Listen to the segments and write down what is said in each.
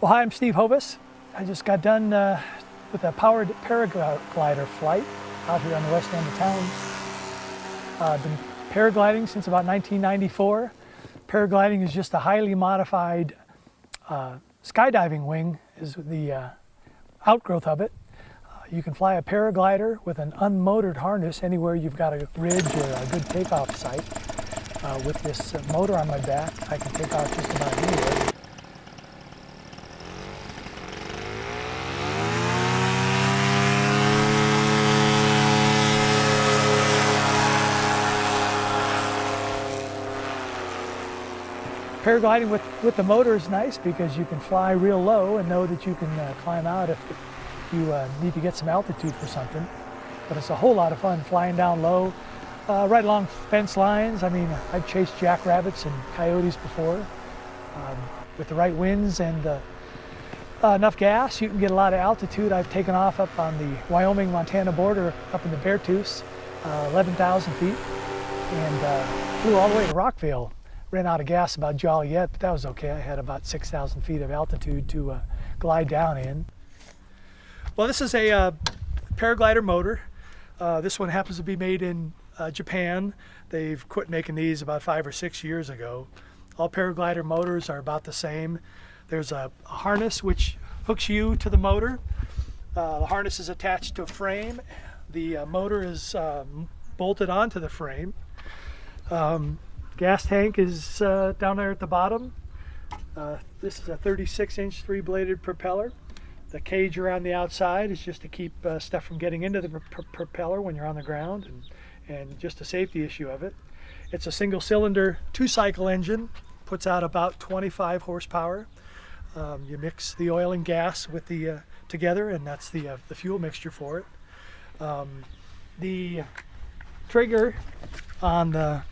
Well, hi, I'm Steve Hovis. I just got done with a powered paraglider flight out here on the west end of town. I've been paragliding since about 1994. Paragliding is just a highly modified skydiving wing is the outgrowth of it. You can fly a paraglider with an unmotored harness anywhere you've got a ridge or a good takeoff site. With this motor on my back, I can take off just about anywhere. Paragliding with the motor is nice because you can fly real low and know that you can climb out if you need to get some altitude for something. But it's a whole lot of fun flying down low, right along fence lines. I mean, I've chased jackrabbits and coyotes before. With the right winds and enough gas, you can get a lot of altitude. I've taken off up on the Wyoming-Montana border, up in the Beartooths, 11,000 feet, and flew all the way to Rockville. Ran out of gas about Joliet, but that was okay. I had about 6,000 feet of altitude to glide down in. Well, this is a paraglider motor. This one happens to be made in Japan. They've quit making these about 5 or 6 years ago. All paraglider motors are about the same. There's a harness which hooks you to the motor. The harness is attached to a frame. The motor is bolted onto the frame. Gas tank is down there at the bottom. This is a 36-inch three-bladed propeller. The cage around the outside is just to keep stuff from getting into the propeller when you're on the ground, and just a safety issue of it. It's a single-cylinder, two-cycle engine, puts out about 25 horsepower. You mix the oil and gas with the together, and that's the fuel mixture for it. The trigger on the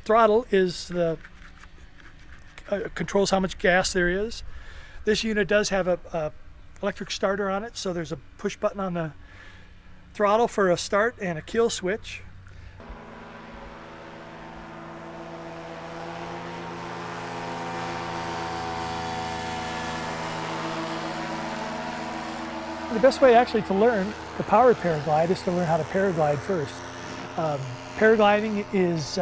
throttle is the controls how much gas there is. This unit does have a electric starter on it, so there's a push button on the throttle for a start and a kill switch. The best way actually to learn the powered paraglide is to learn how to paraglide first. Paragliding is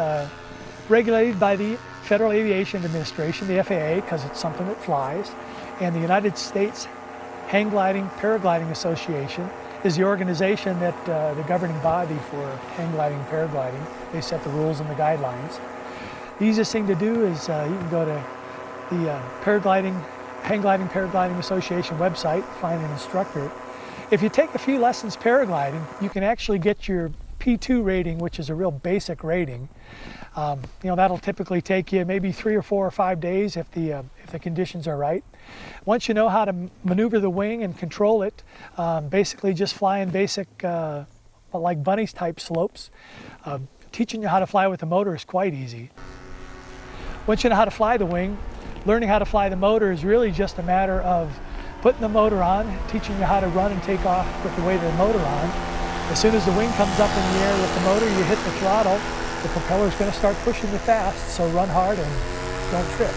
regulated by the Federal Aviation Administration, the FAA, because it's something that flies, and the United States Hang Gliding Paragliding Association is the organization that the governing body for hang gliding and paragliding. They set the rules and the guidelines. The easiest thing to do is you can go to the Hang Gliding Paragliding Association website, find an instructor. If you take a few lessons paragliding, you can actually get your P2 rating, which is a real basic rating. That'll typically take you maybe 3 or 4 or 5 days if the conditions are right. Once you know how to maneuver the wing and control it, basically just flying basic like bunnies type slopes, teaching you how to fly with the motor is quite easy. Once you know how to fly the wing, learning how to fly the motor is really just a matter of putting the motor on, teaching you how to run and take off with the weight of the motor on. As soon as the wing comes up in the air with the motor, you hit the throttle, the propeller is going to start pushing you fast, so run hard and don't trip.